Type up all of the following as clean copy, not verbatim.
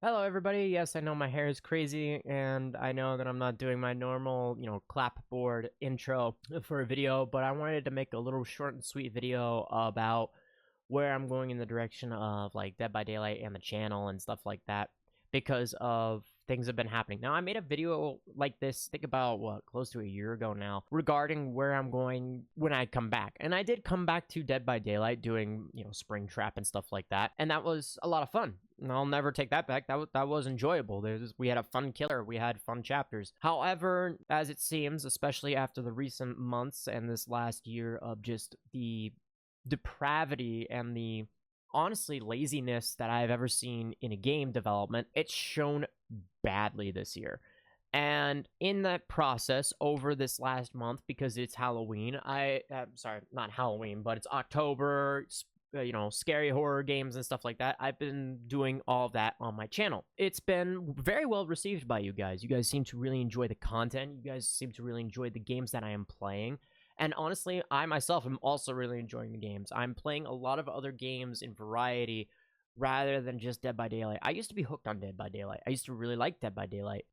Hello, everybody. Yes, I know my hair is crazy, and I know that I'm not doing my normal, clapboard intro for a video, but I wanted to make a little short and sweet video about where I'm going in the direction of like Dead by Daylight and the channel and stuff like that because of things have been happening. Now, I made a video like this, think about what, close to a year ago now, regarding where I'm going when I come back. And I did come back to Dead by Daylight doing, Springtrap and stuff like that. And that was a lot of fun. And I'll never take that back. That was enjoyable. We had a fun killer. We had fun chapters. However, as it seems, especially after the recent months and this last year of just the depravity and the honestly laziness that I've ever seen in a game development, it's shown badly this year. And in that process, over this last month, because it's Halloween, sorry, not Halloween, but it's October, scary horror games and stuff like that. I've been doing all of that on my channel. It's been very well received by you guys. You guys seem to really enjoy the content. You guys seem to really enjoy the games that I am playing. And honestly, I myself am also really enjoying the games. I'm playing a lot of other games in variety rather than just Dead by Daylight. I used to be hooked on Dead by Daylight. I used to really like Dead by Daylight,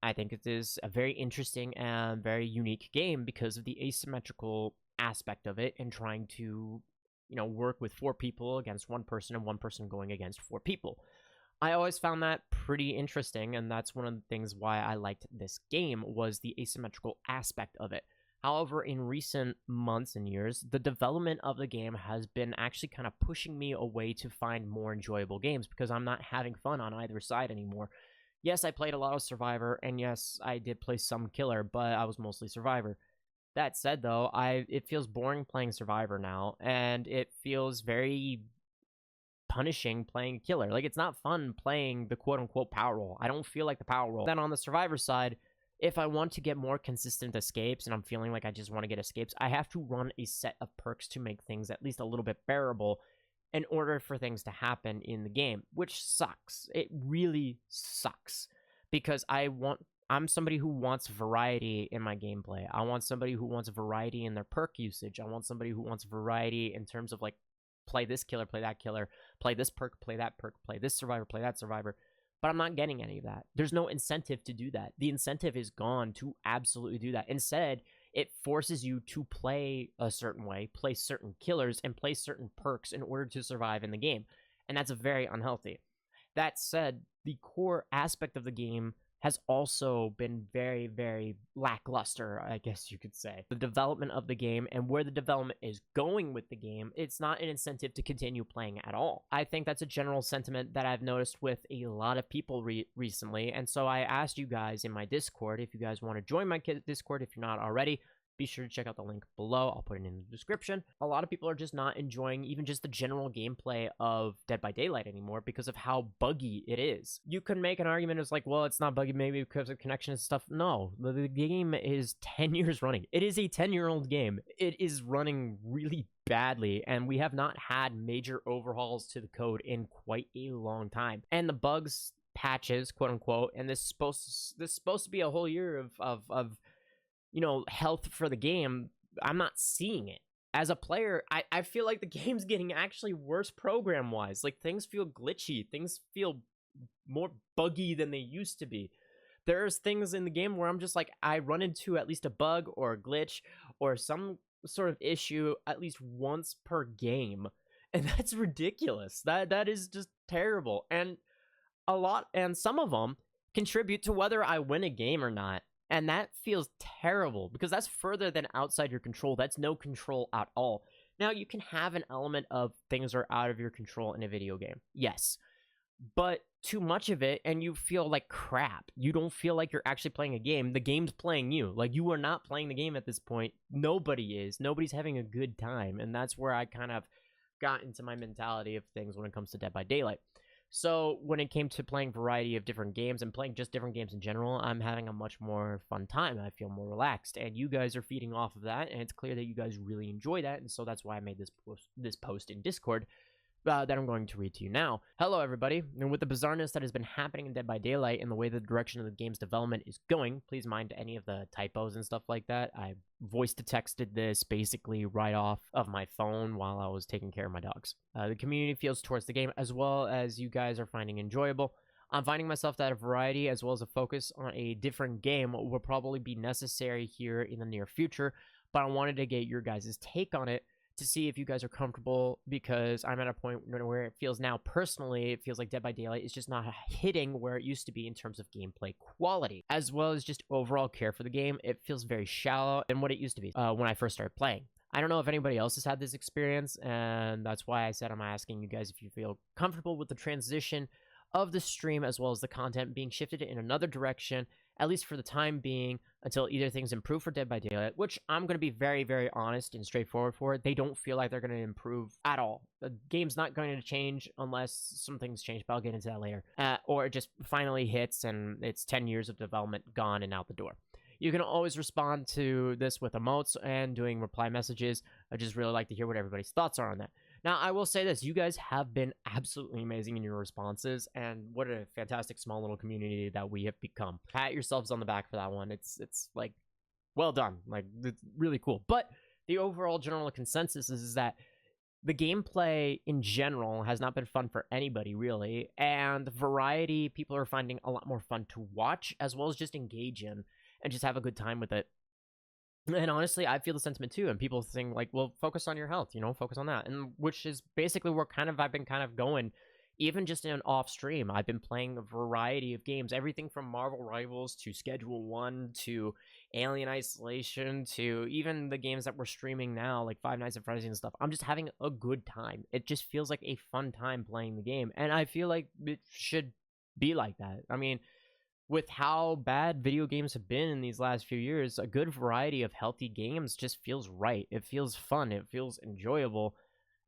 I think it is a very interesting and very unique game because of the asymmetrical aspect of it and trying to, work with four people against one person and one person going against four people. I always found that pretty interesting, and that's one of the things why I liked this game was the asymmetrical aspect of it. However, in recent months and years, the development of the game has been actually kind of pushing me away to find more enjoyable games because I'm not having fun on either side anymore. Yes, I played a lot of Survivor, and yes, I did play some Killer, but I was mostly Survivor. That said, though, it feels boring playing Survivor now, and it feels very punishing playing Killer. Like, it's not fun playing the quote-unquote power role. I don't feel like the power role. Then on the Survivor side, if I want to get more consistent escapes and I'm feeling like I just want to get escapes, I have to run a set of perks to make things at least a little bit bearable in order for things to happen in the game, which sucks. It really sucks because I'm somebody who wants variety in my gameplay. I want somebody who wants variety in their perk usage. I want somebody who wants variety in terms of like play this killer, play that killer, play this perk, play that perk, play this survivor, play that survivor. But I'm not getting any of that. There's no incentive to do that. The incentive is gone to absolutely do that. Instead, it forces you to play a certain way, play certain killers, and play certain perks in order to survive in the game. And that's very unhealthy. That said, the core aspect of the game has also been very, very lackluster, I guess you could say. The development of the game and where the development is going with the game, it's not an incentive to continue playing at all. I think that's a general sentiment that I've noticed with a lot of people recently, and so I asked you guys in my Discord if you guys want to join my Discord if you're not already. Be sure to check out the link below. I'll put it in the description. A lot of people are just not enjoying even just the general gameplay of Dead by Daylight anymore because of how buggy it is. You can make an argument as like, well, it's not buggy maybe because of connection and stuff. No, the game is 10 years running. It is a 10-year-old game. It is running really badly, and we have not had major overhauls to the code in quite a long time. And the bugs patches, quote unquote, and this is supposed to be a whole year of health for the game. I'm not seeing it. As a player, I feel like the game's getting actually worse program wise. Like, things feel glitchy, things feel more buggy than they used to be. There's things in the game where I'm just like, I run into at least a bug or a glitch or some sort of issue at least once per game. And that's ridiculous. That is just terrible. And some of them contribute to whether I win a game or not. And that feels terrible because that's further than outside your control. That's no control at all. Now, you can have an element of things are out of your control in a video game. Yes. But too much of it and you feel like crap. You don't feel like you're actually playing a game. The game's playing you. Like, you are not playing the game at this point. Nobody is. Nobody's having a good time. And that's where I kind of got into my mentality of things when it comes to Dead by Daylight. So when it came to playing variety of different games and playing just different games in general, I'm having a much more fun time. I feel more relaxed, and you guys are feeding off of that, and it's clear that you guys really enjoy that, and so that's why I made this post in Discord, that I'm going to read to you now. Hello, everybody. And with the bizarreness that has been happening in Dead by Daylight and the way the direction of the game's development is going, please mind any of the typos and stuff like that. I voice to texted this basically right off of my phone while I was taking care of my dogs. The community feels towards the game, as well as you guys are finding enjoyable. I'm finding myself that a variety as well as a focus on a different game will probably be necessary here in the near future, but I wanted to get your guys' take on it to see if you guys are comfortable, because I'm at a point where it feels now personally, it feels like Dead by Daylight is just not hitting where it used to be in terms of gameplay quality, as well as just overall care for the game. It feels very shallow than what it used to be when I first started playing. I don't know if anybody else has had this experience, and that's why I said I'm asking you guys if you feel comfortable with the transition of the stream as well as the content being shifted in another direction, at least for the time being, until either things improve for Dead by Daylight, which I'm going to be very, very honest and straightforward for. They don't feel like they're going to improve at all. The game's not going to change unless some things change, but I'll get into that later. Or it just finally hits and it's 10 years of development gone and out the door. You can always respond to this with emotes and doing reply messages. I just really like to hear what everybody's thoughts are on that. Now, I will say this. You guys have been absolutely amazing in your responses, and what a fantastic small little community that we have become. Pat yourselves on the back for that one. It's like, well done. Like, it's really cool. But the overall general consensus is that the gameplay in general has not been fun for anybody, really, and the variety people are finding a lot more fun to watch, as well as just engage in and just have a good time with it. And honestly, I feel the sentiment too. And people think like, well, focus on your health, focus on that. And which is basically where I've been kind of going, even just in an off stream. I've been playing a variety of games, everything from Marvel Rivals to Schedule 1 to Alien Isolation to even the games that we're streaming now, like Five Nights at Freddy's and stuff. I'm just having a good time. It just feels like a fun time playing the game. And I feel like it should be like that. I mean, with how bad video games have been in these last few years, a good variety of healthy games just feels right. It feels fun. It feels enjoyable.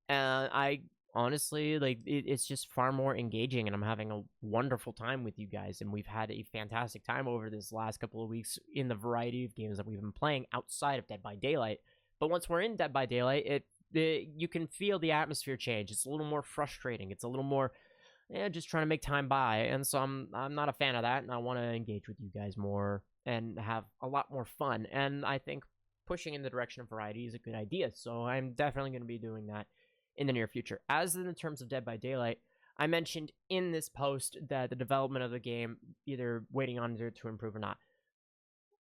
And I honestly, like, it's just far more engaging, and I'm having a wonderful time with you guys. And we've had a fantastic time over this last couple of weeks in the variety of games that we've been playing outside of Dead by Daylight. But once we're in Dead by Daylight, you can feel the atmosphere change. It's a little more frustrating. It's a little more just trying to make time by, and so I'm not a fan of that, and I want to engage with you guys more and have a lot more fun, and I think pushing in the direction of variety is a good idea, so I'm definitely going to be doing that in the near future. As in terms of Dead by Daylight, I mentioned in this post that the development of the game, either waiting on it to improve or not.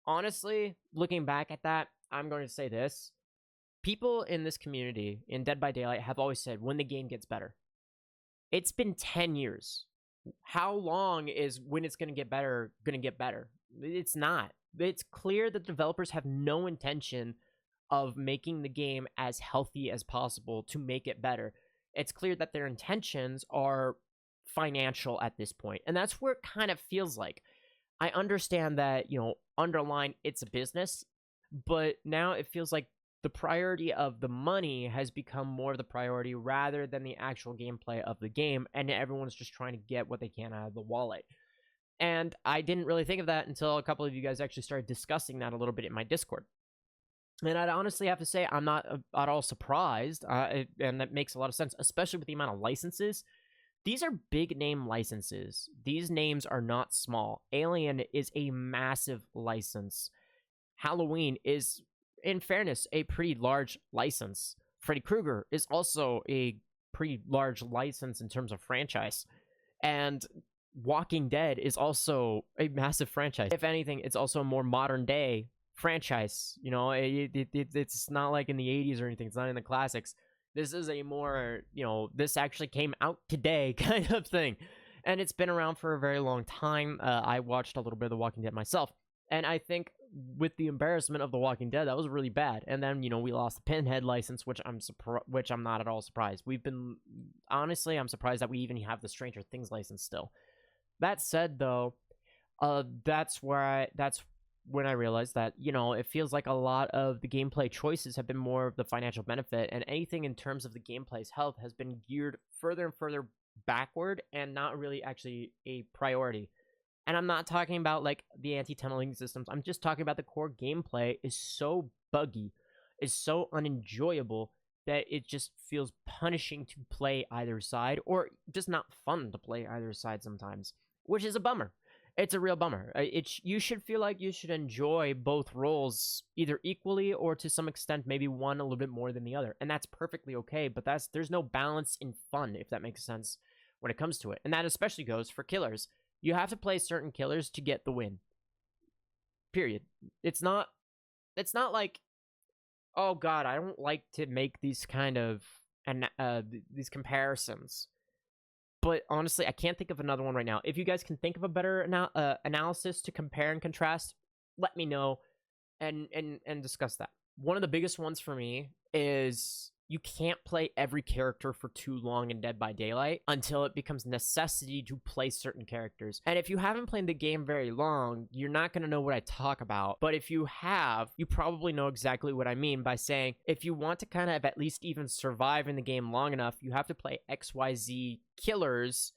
Honestly, looking back at that, I'm going to say this. People in this community, in Dead by Daylight, have always said, when the game gets better. It's been 10 years. How long is when it's going to get better? It's not. It's clear that developers have no intention of making the game as healthy as possible to make it better. It's clear that their intentions are financial at this point. And that's where it kind of feels like. I understand that, underline it's a business, but now it feels like the priority of the money has become more of the priority rather than the actual gameplay of the game, and everyone's just trying to get what they can out of the wallet. And I didn't really think of that until a couple of you guys actually started discussing that a little bit in my Discord. And I'd honestly have to say I'm not at all surprised, and that makes a lot of sense, especially with the amount of licenses. These are big name licenses. These names are not small. Alien is a massive license. Halloween is, in fairness, a pretty large license. Freddy Krueger is also a pretty large license in terms of franchise. And Walking Dead is also a massive franchise. If anything, it's also a more modern day franchise. It's not like in the 80s or anything. It's not in the classics. This is a more, this actually came out today kind of thing. And it's been around for a very long time. I watched a little bit of The Walking Dead myself. And I think with the embarrassment of The Walking Dead, that was really bad. And then, we lost the Pinhead license, which I'm not at all surprised. Honestly, I'm surprised that we even have the Stranger Things license still. That said, though, that's when I realized that, it feels like a lot of the gameplay choices have been more of the financial benefit, and anything in terms of the gameplay's health has been geared further and further backward and not really actually a priority. And I'm not talking about, like, the anti-tunneling systems. I'm just talking about the core gameplay is so buggy, is so unenjoyable, that it just feels punishing to play either side, or just not fun to play either side sometimes, which is a bummer. It's a real bummer. You should feel like you should enjoy both roles either equally, or to some extent maybe one a little bit more than the other, and that's perfectly okay. But there's no balance in fun, if that makes sense, when it comes to it, and that especially goes for killers. You have to play certain killers to get the win. Period. It's not like, oh god, I don't like to make these kind of these comparisons. But honestly, I can't think of another one right now. If you guys can think of a better analysis to compare and contrast, let me know and discuss that. One of the biggest ones for me is you can't play every character for too long in Dead by Daylight until it becomes necessity to play certain characters. And if you haven't played the game very long, you're not going to know what I talk about. But if you have, you probably know exactly what I mean by saying, if you want to kind of at least even survive in the game long enough, you have to play XYZ killers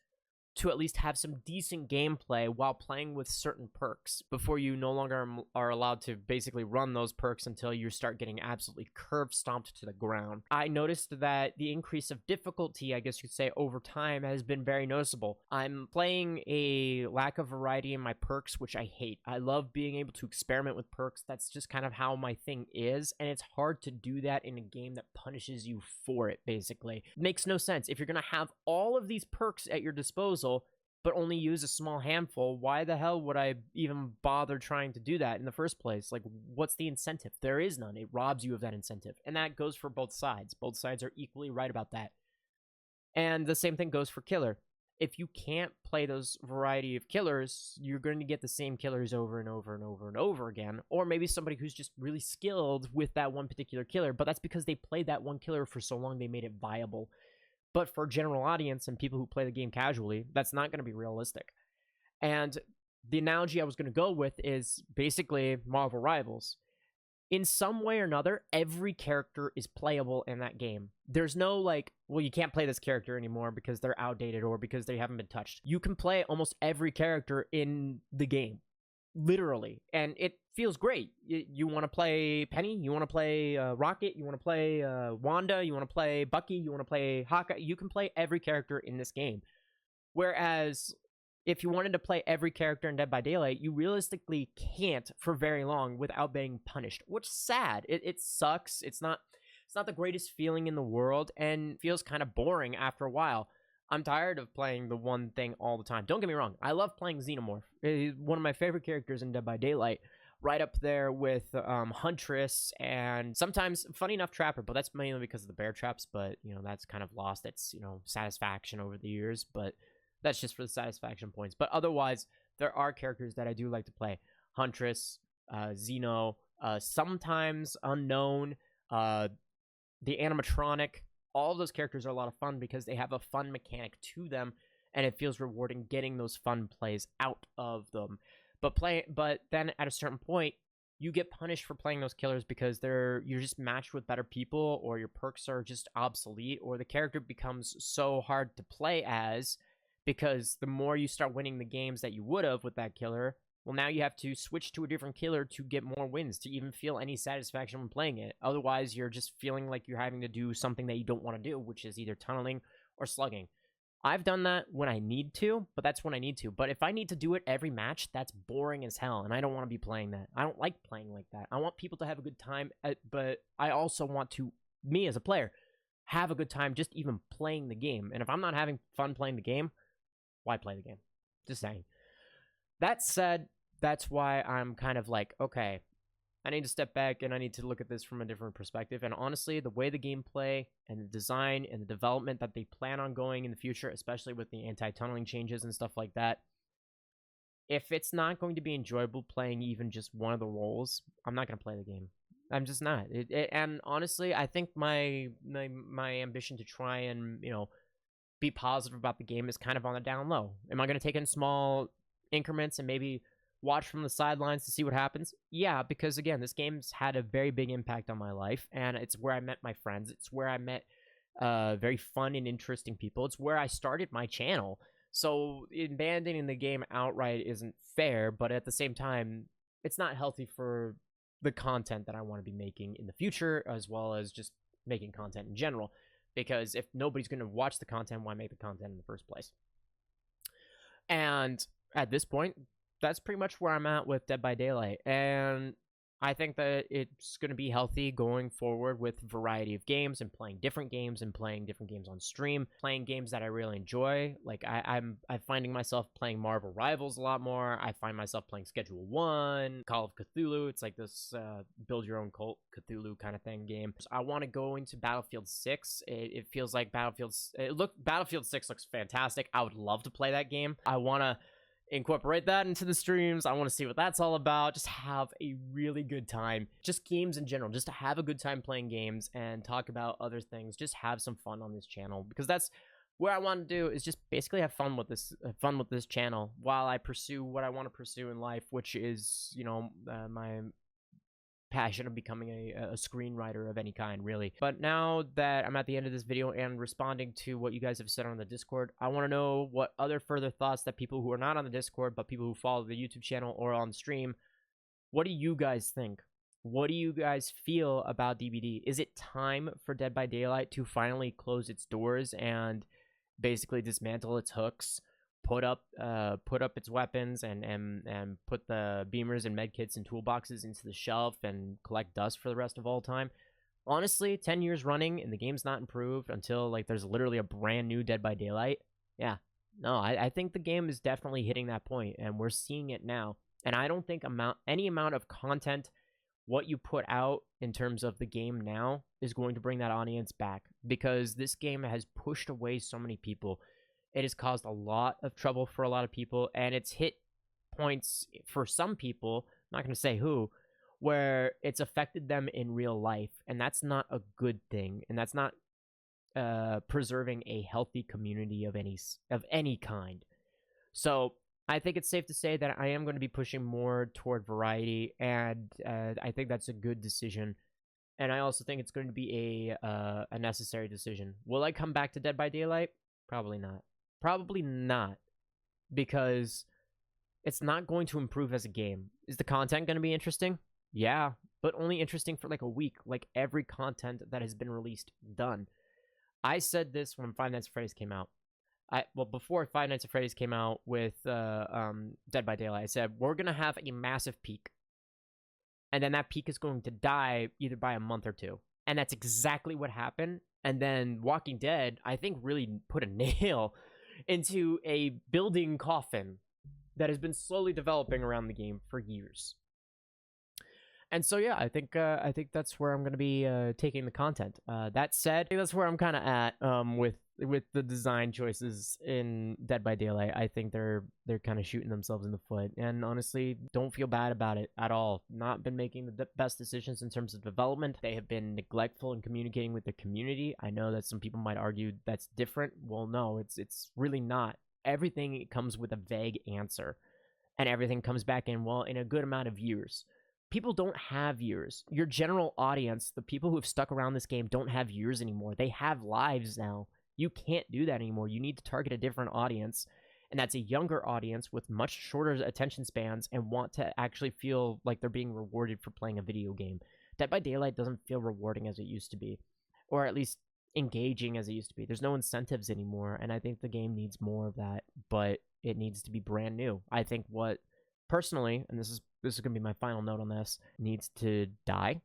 to at least have some decent gameplay while playing with certain perks before you no longer are allowed to basically run those perks until you start getting absolutely curb stomped to the ground. I noticed that the increase of difficulty, I guess you could say, over time has been very noticeable. I'm playing a lack of variety in my perks, which I hate. I love being able to experiment with perks. That's just kind of how my thing is, and it's hard to do that in a game that punishes you for it, basically. It makes no sense. If you're going to have all of these perks at your disposal, but only use a small handful, why the hell would I even bother trying to do that in the first place? Like, what's the incentive? There is none. It robs you of that incentive. And that goes for both sides. Both sides are equally right about that. And the same thing goes for killer. If you can't play those variety of killers, you're going to get the same killers over and over and over and over again. Or maybe somebody who's just really skilled with that one particular killer, but that's because they played that one killer for so long they made it viable. But for general audience and people who play the game casually, that's not going to be realistic. And the analogy I was going to go with is basically Marvel Rivals. In some way or another, every character is playable in that game. There's no like, well, you can't play this character anymore because they're outdated or because they haven't been touched. You can play almost every character in the game. Literally. And it feels great. You want to play Penny, you want to play Rocket, you want to play Wanda, you want to play Bucky, you want to play Hawkeye. You can play every character in this game. Whereas if you wanted to play every character in Dead by Daylight, you realistically can't for very long without being punished, which is sad. It sucks. It's not the greatest feeling in the world and feels kind of boring after a while. I'm tired of playing the one thing all the time. Don't get me wrong. I love playing Xenomorph. He's one of my favorite characters in Dead by Daylight. Right up there with Huntress and sometimes, funny enough, Trapper. But that's mainly because of the bear traps. But, that's kind of lost its, satisfaction over the years. But that's just for the satisfaction points. But otherwise, there are characters that I do like to play. Huntress, Xeno, sometimes Unknown, the animatronic. All of those characters are a lot of fun because they have a fun mechanic to them, and it feels rewarding getting those fun plays out of them. But then at a certain point, you get punished for playing those killers because you're just matched with better people, or your perks are just obsolete, or the character becomes so hard to play as because the more you start winning the games that you would have with that killer, well, now you have to switch to a different killer to get more wins, to even feel any satisfaction when playing it. Otherwise, you're just feeling like you're having to do something that you don't want to do, which is either tunneling or slugging. I've done that when I need to, but that's when I need to. But if I need to do it every match, that's boring as hell, and I don't want to be playing that. I don't like playing like that. I want people to have a good time, but I also want to, me as a player, have a good time just even playing the game. And if I'm not having fun playing the game, why play the game? Just saying. That said, that's why I'm kind of like, okay, I need to step back and I need to look at this from a different perspective. And honestly, the way the gameplay and the design and the development that they plan on going in the future, especially with the anti-tunneling changes and stuff like that, if it's not going to be enjoyable playing even just one of the roles, I'm not going to play the game. I'm just not. And honestly, I think my ambition to try and, be positive about the game is kind of on the down low. Am I going to take in small increments and maybe watch from the sidelines to see what happens? Yeah, because again, this game's had a very big impact on my life, and it's where I met my friends. It's where I met very fun and interesting people. It's where I started my channel. So abandoning the game outright isn't fair, but at the same time, it's not healthy for the content that I want to be making in the future, as well as just making content in general. Because if nobody's going to watch the content, why make the content in the first place? And at this point, that's pretty much where I'm at with Dead by Daylight. And I think that it's going to be healthy going forward with variety of games and playing different games on stream, playing games that I really enjoy. Like I'm finding myself playing Marvel Rivals a lot more. I find myself playing Schedule 1, Call of Cthulhu. It's like this build your own cult Cthulhu kind of thing game. So I want to go into Battlefield 6. It feels like Battlefield 6 looks fantastic. I would love to play that game. I want to incorporate that into the streams. I want to see what that's all about. Just have a really good time. Just games in general. Just to have a good time playing games and talk about other things. Just have some fun on this channel, because that's what I want to do, is just basically have fun with this channel while I pursue what I want to pursue in life, which is, you know, my passion of becoming a screenwriter of any kind, really. But now that I'm at the end of this video and responding to what you guys have said on the Discord, I want to know what other further thoughts that people who are not on the Discord, but people who follow the YouTube channel or on stream, what do you guys think? What do you guys feel about DBD? Is it time for Dead by Daylight to finally close its doors and basically dismantle its hooks, put up its weapons and put the beamers and medkits and toolboxes into the shelf and collect dust for the rest of all time? Honestly, 10 years running and the game's not improved until like there's literally a brand new Dead by Daylight. Yeah, no, I think the game is definitely hitting that point, and we're seeing it now. And I don't think any amount of content, what you put out in terms of the game now, is going to bring that audience back, because this game has pushed away so many people. It has caused a lot of trouble for a lot of people, and it's hit points for some people, I'm not going to say who, where it's affected them in real life, and that's not a good thing, and that's not preserving a healthy community of any kind. So I think it's safe to say that I am going to be pushing more toward variety, and I think that's a good decision. And I also think it's going to be a necessary decision. Will I come back to Dead by Daylight? Probably not. Probably not, because it's not going to improve as a game. Is the content going to be interesting? Yeah, but only interesting for like a week, like every content that has been released done. I said this when Five Nights at Freddy's came out. Before Five Nights at Freddy's came out with Dead by Daylight, I said we're going to have a massive peak, and then that peak is going to die either by a month or two. And that's exactly what happened. And then Walking Dead, I think, really put a nail into a building coffin that has been slowly developing around the game for years. And so yeah, I think that's where I'm going to be taking the content. That said, that's where I'm kind of at with the design choices in Dead by Daylight. I think they're kind of shooting themselves in the foot, and honestly, don't feel bad about it at all. Not been making the best decisions in terms of development. They have been neglectful in communicating with the community. I know that some people might argue that's different. Well, no, it's really not. Everything comes with a vague answer, and everything comes back in, well, in a good amount of years. People don't have years. Your general audience, the people who have stuck around this game, don't have years anymore. They have lives now. You can't do that anymore. You need to target a different audience, and that's a younger audience with much shorter attention spans and want to actually feel like they're being rewarded for playing a video game. Dead by Daylight doesn't feel rewarding as it used to be, or at least engaging as it used to be. There's no incentives anymore, and I think the game needs more of that, but it needs to be brand new. I think what, personally, and this is going to be my final note on this, needs to die.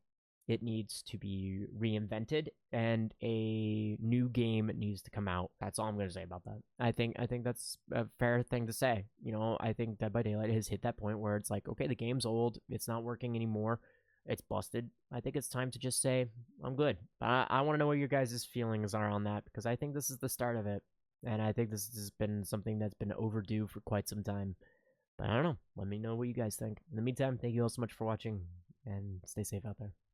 It needs to be reinvented, and a new game needs to come out. That's all I'm going to say about that. I think that's a fair thing to say. You know, I think Dead by Daylight has hit that point where it's like, okay, the game's old. It's not working anymore. It's busted. I think it's time to just say, I'm good. I want to know what your guys' feelings are on that, because I think this is the start of it. And I think this has been something that's been overdue for quite some time. But I don't know. Let me know what you guys think. In the meantime, thank you all so much for watching, and stay safe out there.